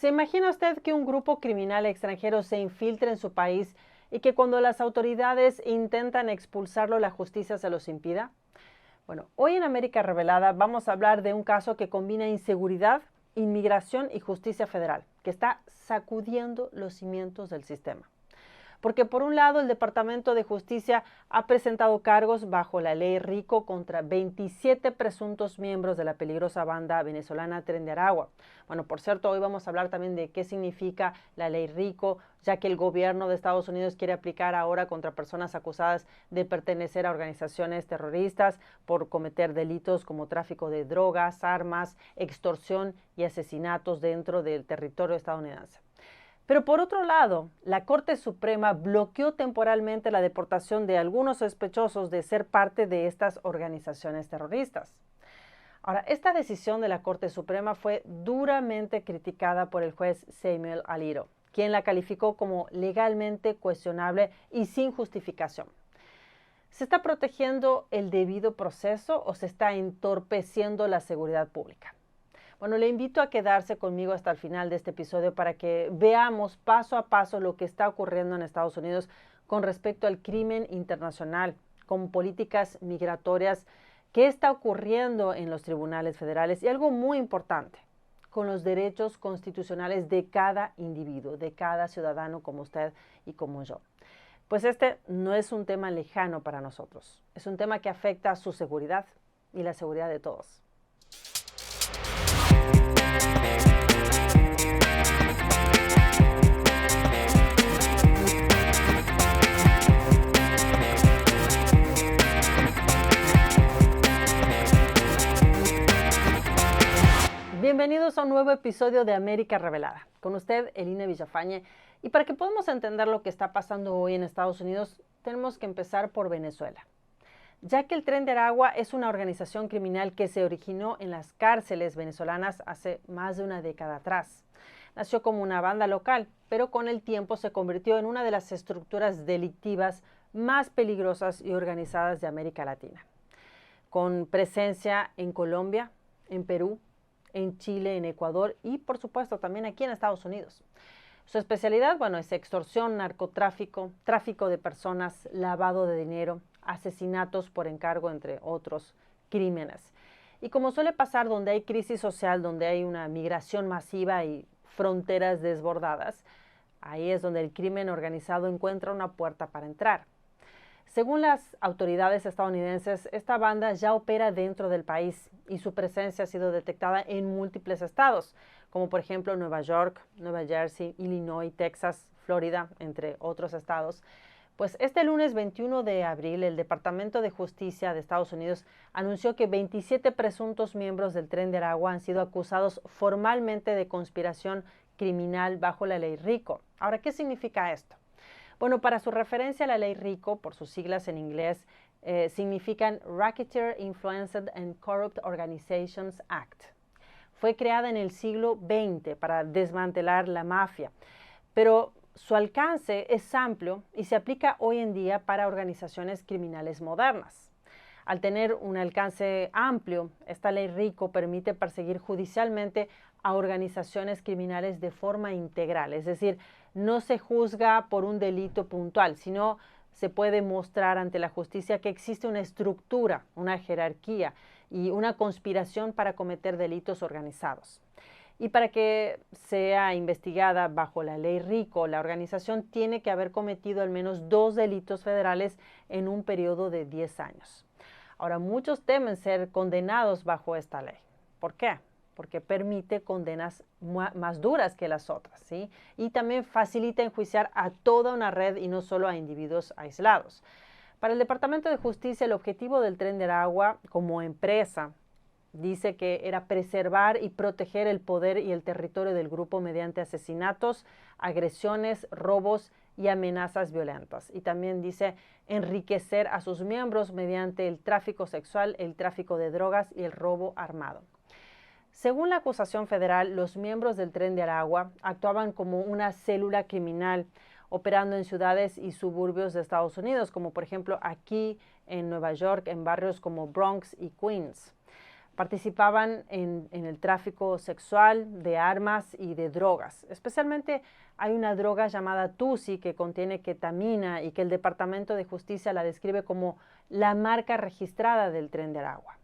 ¿Se imagina usted que un grupo criminal extranjero se infiltre en su país y que cuando las autoridades intentan expulsarlo, la justicia se los impida? Bueno, hoy en América Revelada vamos a hablar de un caso que combina inseguridad, inmigración y justicia federal, que está sacudiendo los cimientos del sistema. Porque por un lado el Departamento de Justicia ha presentado cargos bajo la ley RICO contra 27 presuntos miembros de la peligrosa banda venezolana Tren de Aragua. Bueno, por cierto, hoy vamos a hablar también de qué significa la ley RICO, ya que el gobierno de Estados Unidos quiere aplicar ahora contra personas acusadas de pertenecer a organizaciones terroristas por cometer delitos como tráfico de drogas, armas, extorsión y asesinatos dentro del territorio estadounidense. Pero por otro lado, la Corte Suprema bloqueó temporalmente la deportación de algunos sospechosos de ser parte de estas organizaciones terroristas. Ahora, esta decisión de la Corte Suprema fue duramente criticada por el juez Samuel Alito, quien la calificó como legalmente cuestionable y sin justificación. ¿Se está protegiendo el debido proceso o se está entorpeciendo la seguridad pública? Bueno, le invito a quedarse conmigo hasta el final de este episodio para que veamos paso a paso lo que está ocurriendo en Estados Unidos con respecto al crimen internacional, con políticas migratorias, qué está ocurriendo en los tribunales federales y algo muy importante, con los derechos constitucionales de cada individuo, de cada ciudadano como usted y como yo. Pues este no es un tema lejano para nosotros, es un tema que afecta a su seguridad y la seguridad de todos. Bienvenidos a un nuevo episodio de América Revelada. Con usted, Elina Villafañe. Y para que podamos entender lo que está pasando hoy en Estados Unidos, tenemos que empezar por Venezuela. Ya que el Tren de Aragua es una organización criminal que se originó en las cárceles venezolanas hace más de una década atrás. Nació como una banda local, pero con el tiempo se convirtió en una de las estructuras delictivas más peligrosas y organizadas de América Latina. Con presencia en Colombia, en Perú, en Chile, en Ecuador y por supuesto también aquí en Estados Unidos. Su especialidad, bueno, es extorsión, narcotráfico, tráfico de personas, lavado de dinero, asesinatos por encargo, entre otros crímenes. Y como suele pasar donde hay crisis social, donde hay una migración masiva y fronteras desbordadas, ahí es donde el crimen organizado encuentra una puerta para entrar. Según las autoridades estadounidenses, esta banda ya opera dentro del país y su presencia ha sido detectada en múltiples estados, como por ejemplo Nueva York, Nueva Jersey, Illinois, Texas, Florida, entre otros estados. Pues este lunes 21 de abril, el Departamento de Justicia de Estados Unidos anunció que 27 presuntos miembros del Tren de Aragua han sido acusados formalmente de conspiración criminal bajo la ley RICO. Ahora, ¿qué significa esto? Bueno, para su referencia, la ley RICO, por sus siglas en inglés, significan Racketeer Influenced and Corrupt Organizations Act. Fue creada en el siglo XX para desmantelar la mafia, pero su alcance es amplio y se aplica hoy en día para organizaciones criminales modernas. Al tener un alcance amplio, esta ley RICO permite perseguir judicialmente a organizaciones criminales de forma integral, es decir, no se juzga por un delito puntual, sino se puede mostrar ante la justicia que existe una estructura, una jerarquía y una conspiración para cometer delitos organizados. Y para que sea investigada bajo la ley RICO, la organización tiene que haber cometido al menos 2 delitos federales en un periodo de 10 años. Ahora, muchos temen ser condenados bajo esta ley. ¿Por qué? Porque permite condenas más duras que las otras, ¿sí? Y también facilita enjuiciar a toda una red y no solo a individuos aislados. Para el Departamento de Justicia, el objetivo del Tren de Aragua como empresa dice que era preservar y proteger el poder y el territorio del grupo mediante asesinatos, agresiones, robos y amenazas violentas. Y también dice enriquecer a sus miembros mediante el tráfico sexual, el tráfico de drogas y el robo armado. Según la acusación federal, los miembros del Tren de Aragua actuaban como una célula criminal operando en ciudades y suburbios de Estados Unidos, como por ejemplo aquí en Nueva York, en barrios como Bronx y Queens. Participaban en el tráfico sexual, de armas y de drogas. Especialmente hay una droga llamada Tusi que contiene ketamina y que el Departamento de Justicia la describe como la marca registrada del Tren de Aragua.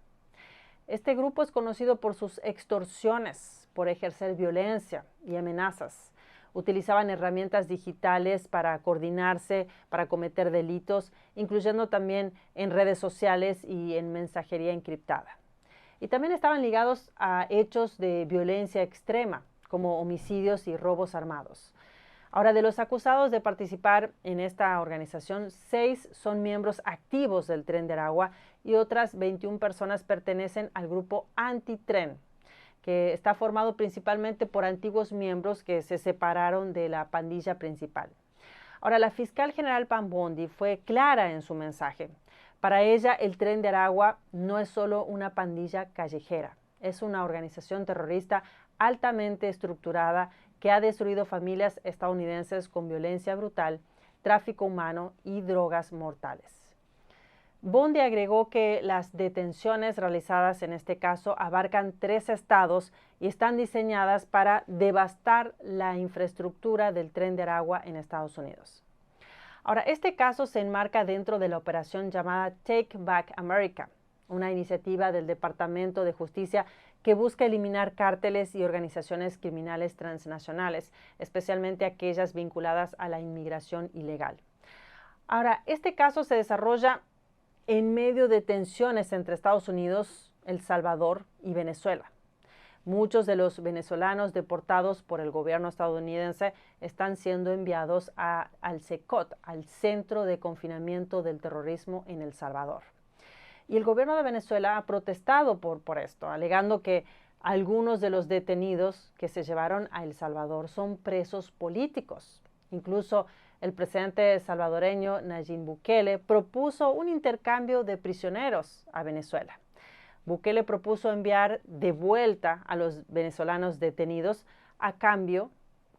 Este grupo es conocido por sus extorsiones, por ejercer violencia y amenazas. Utilizaban herramientas digitales para coordinarse, para cometer delitos, incluyendo también en redes sociales y en mensajería encriptada. Y también estaban ligados a hechos de violencia extrema, como homicidios y robos armados. Ahora, de los acusados de participar en esta organización, 6 son miembros activos del Tren de Aragua y otras 21 personas pertenecen al grupo Antitren, que está formado principalmente por antiguos miembros que se separaron de la pandilla principal. Ahora, la fiscal general Pam Bondi fue clara en su mensaje. Para ella, el Tren de Aragua no es solo una pandilla callejera, es una organización terrorista altamente estructurada que ha destruido familias estadounidenses con violencia brutal, tráfico humano y drogas mortales. Bondi agregó que las detenciones realizadas en este caso abarcan 3 estados y están diseñadas para devastar la infraestructura del Tren de Aragua en Estados Unidos. Ahora, este caso se enmarca dentro de la operación llamada Take Back America, una iniciativa del Departamento de Justicia que busca eliminar cárteles y organizaciones criminales transnacionales, especialmente aquellas vinculadas a la inmigración ilegal. Ahora, este caso se desarrolla en medio de tensiones entre Estados Unidos, El Salvador y Venezuela. Muchos de los venezolanos deportados por el gobierno estadounidense están siendo enviados al CECOT, al Centro de Confinamiento del Terrorismo en El Salvador. Y el gobierno de Venezuela ha protestado por esto, alegando que algunos de los detenidos que se llevaron a El Salvador son presos políticos. Incluso el presidente salvadoreño Nayib Bukele propuso un intercambio de prisioneros a Venezuela. Bukele propuso enviar de vuelta a los venezolanos detenidos a cambio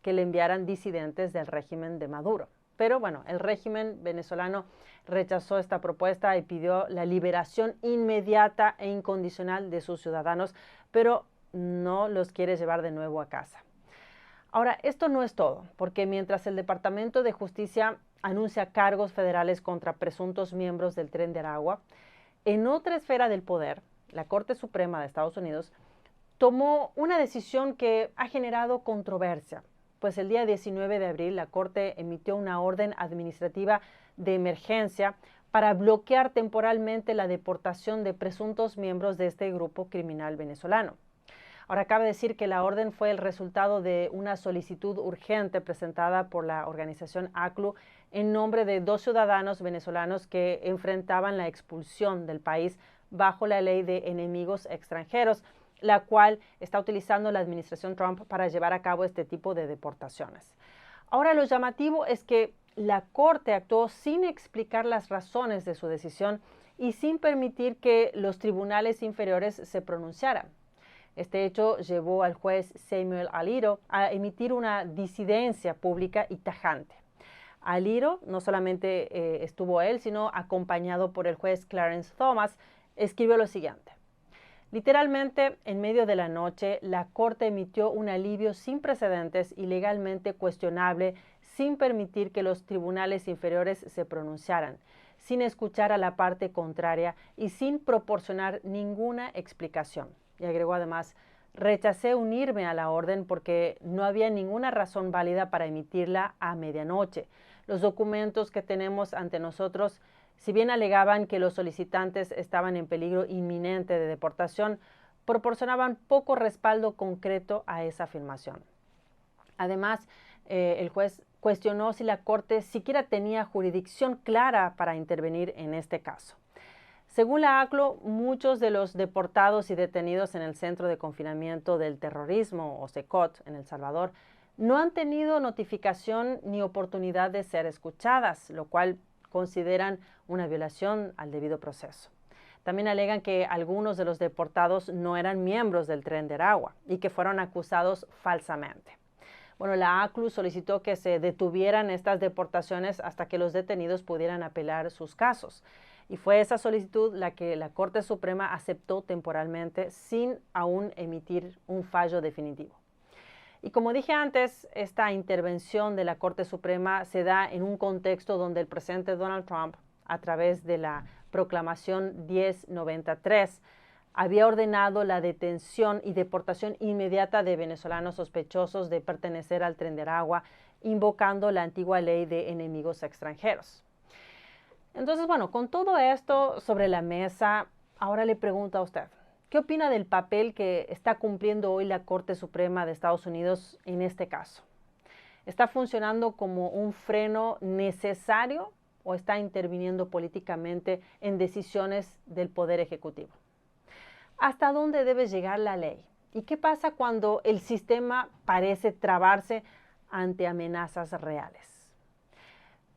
que le enviaran disidentes del régimen de Maduro. Pero bueno, el régimen venezolano rechazó esta propuesta y pidió la liberación inmediata e incondicional de sus ciudadanos, pero no los quiere llevar de nuevo a casa. Ahora, esto no es todo, porque mientras el Departamento de Justicia anuncia cargos federales contra presuntos miembros del Tren de Aragua, en otra esfera del poder, la Corte Suprema de Estados Unidos tomó una decisión que ha generado controversia, pues el día 19 de abril la Corte emitió una orden administrativa de emergencia para bloquear temporalmente la deportación de presuntos miembros de este grupo criminal venezolano. Ahora, cabe decir que la orden fue el resultado de una solicitud urgente presentada por la organización ACLU en nombre de 2 ciudadanos venezolanos que enfrentaban la expulsión del país bajo la ley de enemigos extranjeros, la cual está utilizando la administración Trump para llevar a cabo este tipo de deportaciones. Ahora, lo llamativo es que la Corte actuó sin explicar las razones de su decisión y sin permitir que los tribunales inferiores se pronunciaran. Este hecho llevó al juez Samuel Alito a emitir una disidencia pública y tajante. Alito, no solamente estuvo él, sino acompañado por el juez Clarence Thomas, escribió lo siguiente. Literalmente, en medio de la noche, la Corte emitió un alivio sin precedentes y legalmente cuestionable, sin permitir que los tribunales inferiores se pronunciaran, sin escuchar a la parte contraria y sin proporcionar ninguna explicación. Y agregó además, rechacé unirme a la orden porque no había ninguna razón válida para emitirla a medianoche. Los documentos que tenemos ante nosotros, si bien alegaban que los solicitantes estaban en peligro inminente de deportación, proporcionaban poco respaldo concreto a esa afirmación. Además, el juez cuestionó si la Corte siquiera tenía jurisdicción clara para intervenir en este caso. Según la ACLU, muchos de los deportados y detenidos en el Centro de Confinamiento del Terrorismo, o CECOT, en El Salvador, no han tenido notificación ni oportunidad de ser escuchadas, lo cual consideran una violación al debido proceso. También alegan que algunos de los deportados no eran miembros del Tren de Aragua y que fueron acusados falsamente. Bueno, la ACLU solicitó que se detuvieran estas deportaciones hasta que los detenidos pudieran apelar sus casos. Y fue esa solicitud la que la Corte Suprema aceptó temporalmente sin aún emitir un fallo definitivo. Y como dije antes, esta intervención de la Corte Suprema se da en un contexto donde el presidente Donald Trump, a través de la Proclamación 1093, había ordenado la detención y deportación inmediata de venezolanos sospechosos de pertenecer al Tren de Aragua, invocando la antigua ley de enemigos extranjeros. Entonces, bueno, con todo esto sobre la mesa, ahora le pregunto a usted, ¿qué opina del papel que está cumpliendo hoy la Corte Suprema de Estados Unidos en este caso? ¿Está funcionando como un freno necesario o está interviniendo políticamente en decisiones del Poder Ejecutivo? ¿Hasta dónde debe llegar la ley? ¿Y qué pasa cuando el sistema parece trabarse ante amenazas reales?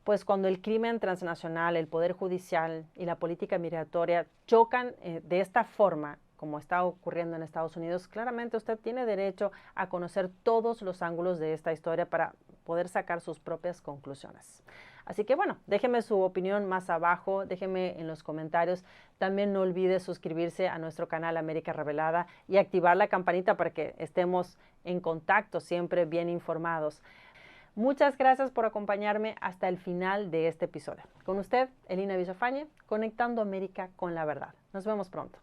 Pues cuando el crimen transnacional, el poder judicial y la política migratoria chocan de esta forma, como está ocurriendo en Estados Unidos, claramente usted tiene derecho a conocer todos los ángulos de esta historia para poder sacar sus propias conclusiones. Así que bueno, déjeme su opinión más abajo, déjeme en los comentarios. También no olvide suscribirse a nuestro canal América Revelada y activar la campanita para que estemos en contacto, siempre bien informados. Muchas gracias por acompañarme hasta el final de este episodio. Con usted, Elina Villafañe, conectando América con la verdad. Nos vemos pronto.